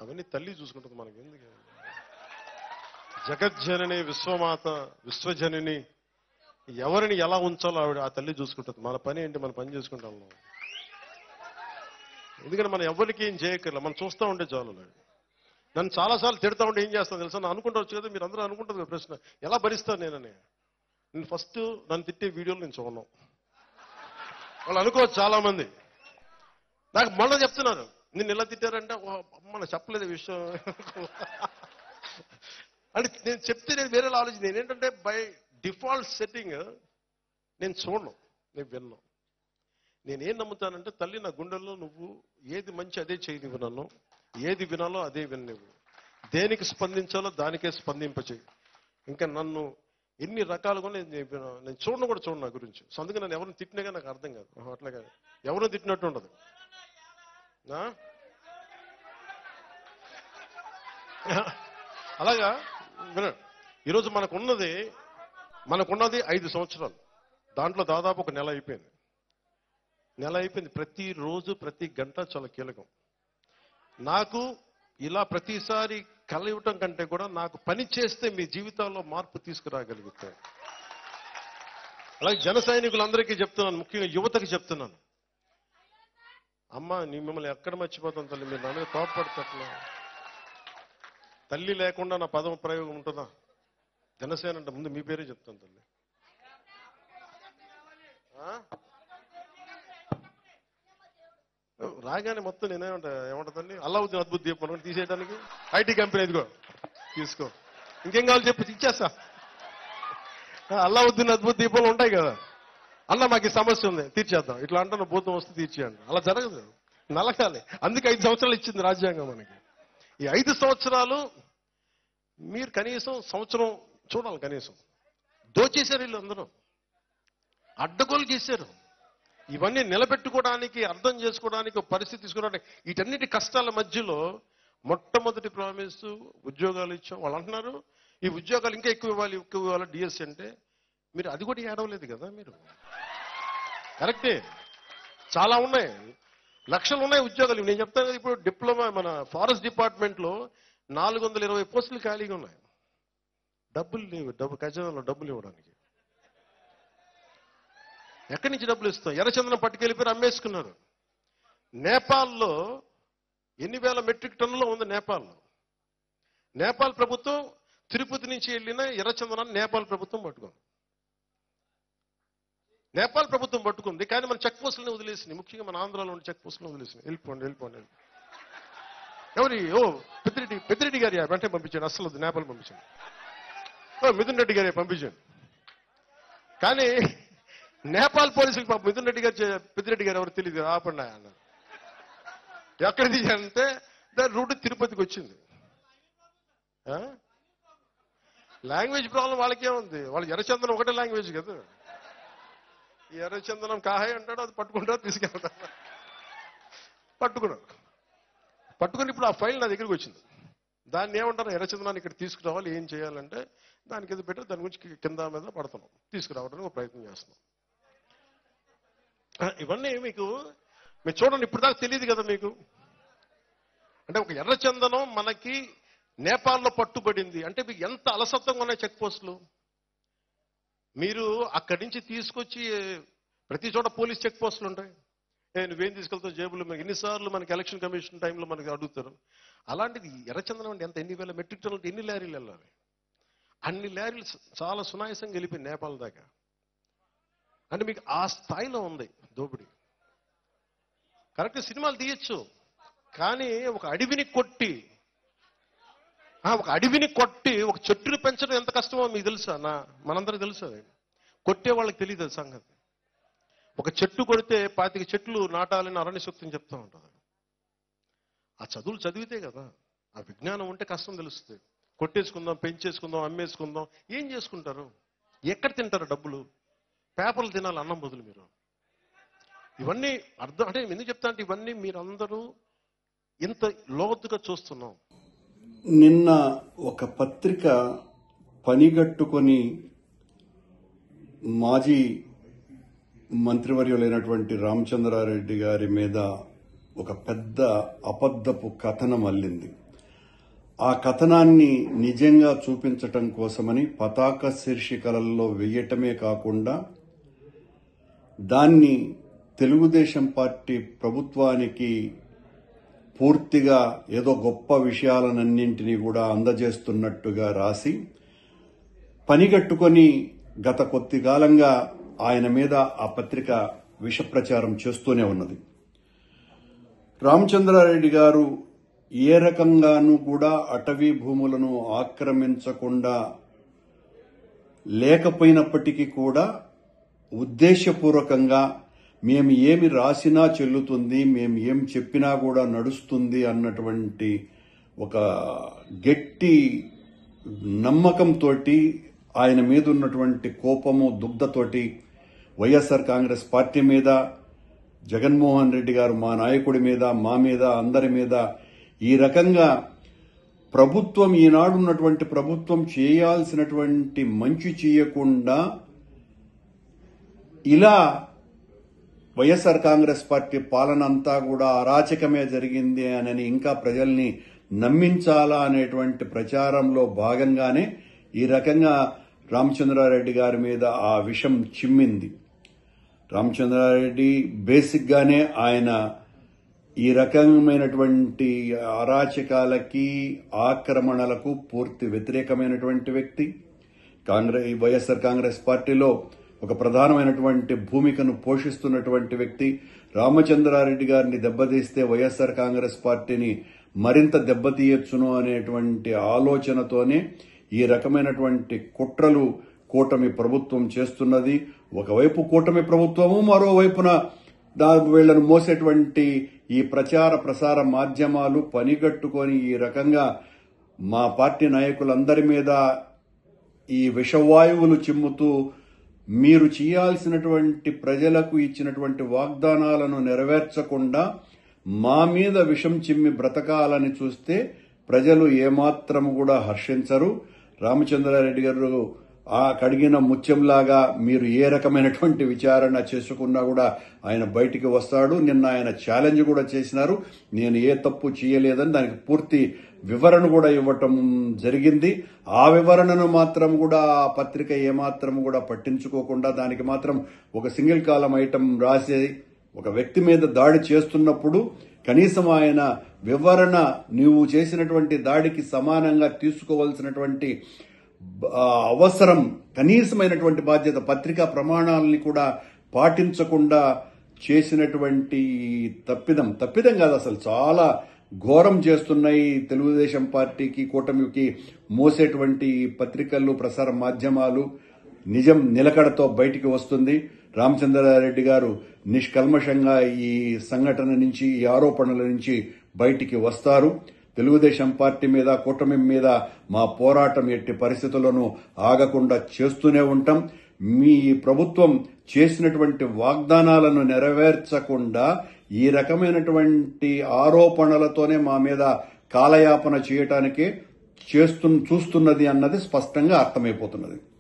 అవన్నీ తల్లి చూసుకుంటుంది, మనకి ఎందుకు? జగజ్జనని, విశ్వమాత, విశ్వజనని, ఎవరిని ఎలా ఉంచాలో ఆవిడ ఆ తల్లి చూసుకుంటుంది. మన పని ఏంటి? మన పని చేసుకుంటాం. ఎందుకంటే మనం ఎవరికి ఏం చేయక్కర్లే, మనం చూస్తూ ఉంటే చాలు. నన్ను చాలాసార్లు తిడతా ఉంటే ఏం చేస్తాను తెలుసా? నన్ను అనుకుంటవచ్చు కదా, మీరు అందరూ అనుకుంటుంది కదా ప్రశ్న, ఎలా భరిస్తాను నేనని. నేను ఫస్ట్ నన్ను తిట్టే వీడియోలు నేను చూడను. వాళ్ళు అనుకోవచ్చు చాలా మంది. నాకు మొన్న చెప్తున్నారు, నిన్ను ఎలా తిట్టారంటే అమ్మ చెప్పలేదు విషయం అంటే నేను చెప్తే నేను వేరేలా ఆలోచన. నేనేంటంటే బై డిఫాల్ట్ సెట్టింగ్ నేను చూడను, నేను విన్ను. నేనేం నమ్ముతానంటే, తల్లి నా గుండెల్లో నువ్వు ఏది మంచి అదే చేయనివ్వు, నన్ను ఏది వినాలో అదే విననివ్వు, దేనికి స్పందించాలో దానికే స్పందింపచేయి. ఇంకా నన్ను ఎన్ని రకాలుగా నేను చూడను కూడా చూడను నా గురించి. సో అందుకే నన్ను ఎవరిని తిట్టినాగా నాకు అర్థం కాదు. అట్లాగా ఎవరిని తిట్టినట్టు ఉండదు. అలాగా ఈరోజు మనకున్నది 5 సంవత్సరాలు. దాంట్లో దాదాపు ఒక నెల అయిపోయింది. ప్రతిరోజు ప్రతి గంట చాలా కీలకం. నాకు ఇలా ప్రతిసారి కలవటం కంటే కూడా నాకు పని చేస్తే మీ జీవితాల్లో మార్పు తీసుకురాగలుగుతాయి. అలాగే జన సైనికులందరికీ చెప్తున్నాను, ముఖ్యంగా యువతకి చెప్తున్నాను, అమ్మ మిమ్మల్ని ఎక్కడ మర్చిపోతాను తల్లి, మీరు నా మీద కోపపడతట్లా. తల్లి లేకుండా నా పదం ప్రయోగం ఉంటుందా? జనసేన అంటే ముందు మీ పేరే చెప్తాను తల్లి. రాగానే మొత్తం ఏమంటుందండి, అల్లావుద్దీన్ అద్భుత దీపం తీసేయడానికి ఐటీ కంపెనీ ఎదుగో తీసుకో, ఇంకేం కావాలి చెప్పి ఇచ్చేస్తా. అల్లావుద్దీన్ అద్భుత దీపాలు ఉంటాయి కదా, అన్న మాకు ఈ సమస్య ఉంది తీర్చేద్దాం, ఇట్లా అంటున్న భూతం వస్తే తీర్చేయండి. అలా జరగదు, నలగాలి. అందుకే 5 సంవత్సరాలు ఇచ్చింది రాజ్యాంగం మనకి. ఈ 5 సంవత్సరాలు మీరు కనీసం సంవత్సరం చూడాలి. కనీసం దోచేశారు వీళ్ళు అందరూ, అడ్డగోలు చేశారు. ఇవన్నీ నిలబెట్టుకోవడానికి, అర్థం చేసుకోవడానికి, పరిస్థితి తీసుకోవడానికి, వీటన్నిటి కష్టాల మధ్యలో మొట్టమొదటి ప్రామిస్ ఉద్యోగాలు ఇచ్చాం. వాళ్ళు అంటున్నారు ఈ ఉద్యోగాలు ఇంకా ఎక్కువ ఇవ్వాలి డిఎస్సి అంటే. మీరు అది కూడా ఏడవలేదు కదా మీరు. కరెక్టే, చాలా ఉన్నాయి, లక్షలు ఉన్నాయి ఉద్యోగాలు. నేను చెప్తాను కదా, ఇప్పుడు డిప్లొమా మన ఫారెస్ట్ డిపార్ట్మెంట్లో 420 పోస్టులు ఖాళీగా ఉన్నాయి. డబ్బులు లేవు, ఖజానాలో డబ్బులు ఇవ్వడానికి. ఎక్కడి నుంచి డబ్బులు ఇస్తాం? ఎర్రచందనం పట్టుకెళ్ళిపోయి అమ్మేసుకున్నారు. నేపాల్లో ఎన్ని వేల మెట్రిక్ టన్నులో ఉంది నేపాల్లో. నేపాల్ ప్రభుత్వం తిరుపతి నుంచి వెళ్ళిన ఎర్రచందనాన్ని నేపాల్ ప్రభుత్వం పట్టుకుంది. నేపాల్ ప్రభుత్వం పట్టుకుంది, కానీ మన చెక్ పోస్టులను వదిలేసింది. ముఖ్యంగా మన ఆంధ్రాలో ఉన్న చెక్ పోస్టులను వదిలేసింది. వెళ్ళిపోండి. ఎవరి పెద్దిరెడ్డి గారి వెంటనే పంపించండి, అస్సలు నేపాల్ పంపించండి. మిథున్ రెడ్డి గారి పంపించండి. కానీ నేపాల్ పోలీసులకు పాప మిథున్ రెడ్డి గారు, పెద్దిరెడ్డి గారు ఎవరు తెలియదు, ఆపండి అన్నారు. ఎక్కడ తీయాలంటే దాని రూట్ తిరుపతికి వచ్చింది. లాంగ్వేజ్ ప్రాబ్లం వాళ్ళకే ఉంది. వాళ్ళు ఎర్రచందనం ఒకటే లాంగ్వేజ్ కదా. ఈ ఎర్రచందనం కాహాయ్ అంటాడు, అది పట్టుకుంటారు, తీసుకెళ్తారు. పట్టుకుని ఇప్పుడు ఆ ఫైల్ నా దగ్గరికి వచ్చింది. దాన్ని ఏమంటారు, ఎర్రచందనాన్ని ఇక్కడ తీసుకురావాలి, ఏం చేయాలంటే దానికి ఏదో పెట్టి దాని గురించి కింద మీద పడుతున్నాం, తీసుకురావడానికి ఒక ప్రయత్నం చేస్తున్నాం. ఇవన్నీ మీరు చూడండి, ఇప్పుడు దాకా తెలియదు కదా మీకు. అంటే ఒక ఎర్రచందనం మనకి నేపాల్లో పట్టుబడింది అంటే మీకు ఎంత అలసత్వంగా ఉన్నాయి చెక్ పోస్టులు. మీరు అక్కడి నుంచి తీసుకొచ్చి ప్రతి చోట పోలీస్ చెక్ పోస్టులు ఉంటాయి. నువ్వేం తీసుకెళ్తావు జేబులు, మనకి ఎన్నిసార్లు మనకి ఎలక్షన్ కమిషన్ టైంలో మనకి అడుగుతారు. అలాంటిది ఎర్రచందనం అంటే ఎంత, ఎన్ని వేల మెట్రిక్ టన్నులు, ఎన్ని లారీలు వెళ్ళాలి. అన్ని లారీలు చాలా సునాయాసంగా వెళ్ళిపోయింది నేపాల్ దాకా. అంటే మీకు ఆ స్థాయిలో ఉంది దోపిడీ. కరెక్ట్, సినిమాలు తీయచ్చు, కానీ ఒక అడవిని కొట్టి ఒక చెట్టుని పెంచడం ఎంత కష్టమో మీకు తెలుసా? మనందరికీ తెలుసు. అది కొట్టే వాళ్ళకి తెలియదు అది సంగతి. ఒక చెట్టు కొడితే 25 చెట్లు నాటాలని అరణ్య సూక్తం చెప్తూ ఉంటుంది. ఆ చదువులు చదివితే కదా, ఆ విజ్ఞానం ఉంటే కష్టం తెలుస్తుంది. కొట్టేసుకుందాం, పెంచేసుకుందాం, అమ్మేసుకుందాం, ఏం చేసుకుంటారు? ఎక్కడ తింటారు డబ్బులు? పేపర్లు తినాలి అన్నం బదులు. మీరు ఇవన్నీ అర్థం అంటే ఎందుకు చెప్తా అంటే, ఇవన్నీ మీరందరూ ఇంత లోతుగా చూస్తున్నాం. నిన్న ఒక పత్రిక పనిగట్టుకొని మాజీ మంత్రివర్యులైనటువంటి రామచంద్రారెడ్డి గారి మీద ఒక పెద్ద అబద్ధపు కథనం అల్లింది. ఆ కథనాన్ని నిజంగా చూపించటం కోసమని పతాక శీర్షికలలో వేయటమే కాకుండా దాన్ని తెలుగుదేశం పార్టీ ప్రభుత్వానికి పూర్తిగా ఏదో గొప్ప విషయాలన్నింటినీ కూడా అందజేస్తున్నట్టుగా రాసి పనిగట్టుకొని గత కొద్ది కాలంగా ఆయన మీద ఆ పత్రిక విష ప్రచారం చేస్తూనే ఉన్నది. రామచంద్రారెడ్డి గారు ఏ రకంగానూ కూడా అటవీ భూములను ఆక్రమించకుండా లేకపోయినప్పటికీ కూడా ఉద్దేశపూర్వకంగా మేము ఏమి రాసినా చెల్లుతుంది, మేము ఏం చెప్పినా కూడా నడుస్తుంది అన్నటువంటి ఒక గట్టి నమ్మకంతో ఆయన మీద ఉన్నటువంటి కోపము దుగ్ధతోటి వైఎస్ఆర్ కాంగ్రెస్ పార్టీ మీద, జగన్మోహన్ రెడ్డి గారు మా నాయకుడి మీద, మా మీద, అందరి మీద ఈ రకంగా ప్రభుత్వం ఈనాడున్నటువంటి ప్రభుత్వం చేయాల్సినటువంటి మంచి చేయకుండా ఇలా వైఎస్ఆర్ కాంగ్రెస్ పార్టీ పాలన అంతా కూడా అరాచకమే జరిగింది అని ఇంకా ప్రజల్ని నమ్మించాలా అనేటువంటి ప్రచారంలో భాగంగానే ఈ రకంగా రామచంద్రారెడ్డి గారి మీద ఆ విషం చిమ్మింది. రామచంద్రారెడ్డి బేసిక్ గానే ఆయన ఈ రకమైనటువంటి అరాచకాలకి, ఆక్రమణలకు పూర్తి వ్యతిరేకమైనటువంటి వ్యక్తి. వైఎస్ఆర్ కాంగ్రెస్ పార్టీలో ఒక ప్రధానమైనటువంటి భూమికను పోషిస్తున్నటువంటి వ్యక్తి. రామచంద్రారెడ్డి గారిని దెబ్బతీస్తే వైఎస్ఆర్ కాంగ్రెస్ పార్టీని మరింత దెబ్బతీయొచ్చును అనేటువంటి ఆలోచనతోనే ఈ రకమైనటువంటి కుట్రలు కూటమి ప్రభుత్వం చేస్తున్నది. ఒకవైపు కూటమి ప్రభుత్వము, మరోవైపున వీళ్లను మోసేటువంటి ఈ ప్రచార ప్రసార మాధ్యమాలు పనిగట్టుకొని ఈ రకంగా మా పార్టీ నాయకులందరి మీద ఈ విషవాయువులు చిమ్ముతూ మీరు చేయాల్సినటువంటి ప్రజలకు ఇచ్చినటువంటి వాగ్దానాలను నెరవేర్చకుండా మా మీద విషం చిమ్మి బ్రతకాలని చూస్తే ప్రజలు ఏమాత్రం కూడా హర్షించరు. రామచంద్రారెడ్డి గారు ఆ కడిగిన ముత్యంలాగా మీరు ఏ రకమైనటువంటి విచారణ చేసుకున్నా కూడా ఆయన బయటికి వస్తాడు. నిన్న ఆయన ఛాలెంజ్ కూడా చేసినారు, నేను ఏ తప్పు చేయలేదని. దానికి పూర్తి వివరణ కూడా ఇవ్వటం జరిగింది. ఆ వివరణను మాత్రం కూడా ఆ పత్రిక ఏమాత్రం కూడా పట్టించుకోకుండా దానికి మాత్రం ఒక సింగిల్ కాలం ఐటమ్ రాసి ఒక వ్యక్తి మీద దాడి చేస్తున్నప్పుడు కనీసం ఆయన వివరణ నీవు చేసినటువంటి దాడికి సమానంగా తీసుకోవాల్సినటువంటి అవసరం, కనీసమైనటువంటి బాధ్యత, పత్రికా ప్రమాణాలని కూడా పాటించకుండా చేసినటువంటి తప్పిదం కాదు, అసలు చాలా ఘోరం చేస్తున్నాయి. తెలుగుదేశం పార్టీకి, కూటమికి మోసేటువంటి పత్రికలు, ప్రసార మాధ్యమాలు. నిజం నిలకడతో బయటికి వస్తుంది. రామచంద్రారెడ్డి గారు నిష్కల్మషంగా ఈ సంఘటన నుంచి, ఈ ఆరోపణల నుంచి బయటికి వస్తారు. తెలుగుదేశం పార్టీ మీద, కూటమి మీద మా పోరాటం ఎట్టి పరిస్థితుల్లోనూ ఆగకుండా చేస్తూనే ఉంటాం. మీ ప్రభుత్వం చేసినటువంటి వాగ్దానాలను నెరవేర్చకుండా ఈ రకమైనటువంటి ఆరోపణలతోనే మా మీద కాలయాపన చేయటానికే చూస్తున్నది అన్నది స్పష్టంగా అర్థమైపోతున్నది.